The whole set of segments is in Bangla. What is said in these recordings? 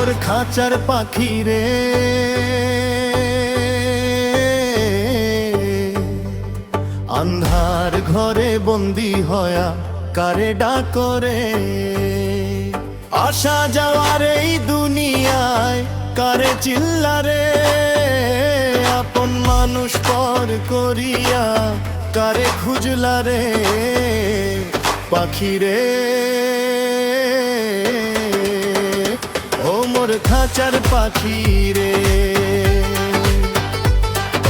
মোর খাঁচার পাখি রে, আন্ধার ঘরে বন্দি হয়া কারে ডাকরে। আসা যাওয়ার এই দুনিয়ায় কারে চিল্লারে, আপন মানুষ পর করিয়া কারে খুঁজলারে। পাখি রে ও মোর খাঁচার পাখি রে,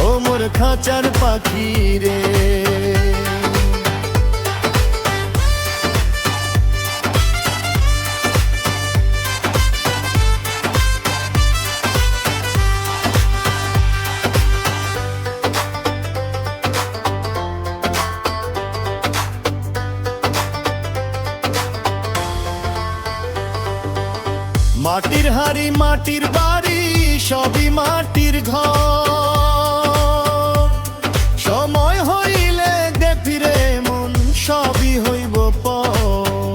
ও মোর খাঁচার পাখি রে। মাটির হাড়ি মাটির বাড়ি সবই মাটির ঘর, সময় হইলে দে ফিরে মন সবই হইব পর।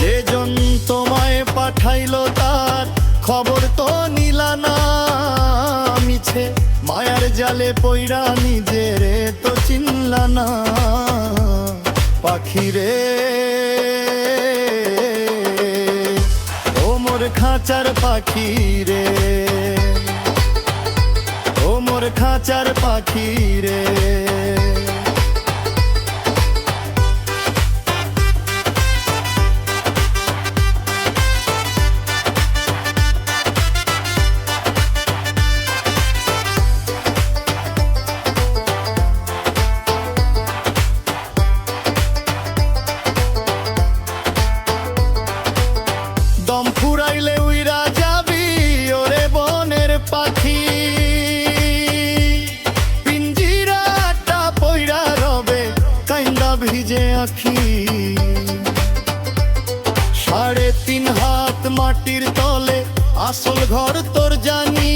যেজন তোমায় পাঠাইলো তার খবর তো নিলা না, মিছে মায়ার জালে পইরা নিজেরে তো চিনলা না। পাখি রে খাঁচার পাখি রে, ও মোর খাঁচার পাখি রে। দম ফুরাইলে উইরা যাবি ওরে বনের পাখি, পিঞ্জিরাটা পইরা রবে কাইন্দা ভিজে আখি। 3.5 হাত মাটির তলে আসল ঘর তোর জানি,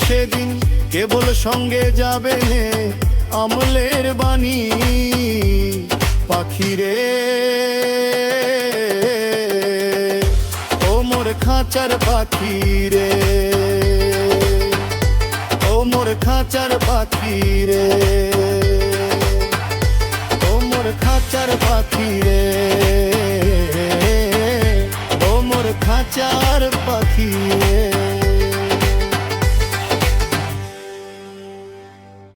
সেদিন কেবল সঙ্গে যাবে আমলের বাণী। পাখি রে খাঁচার পাখি রে, ও মোর খাঁচার পাখি রে।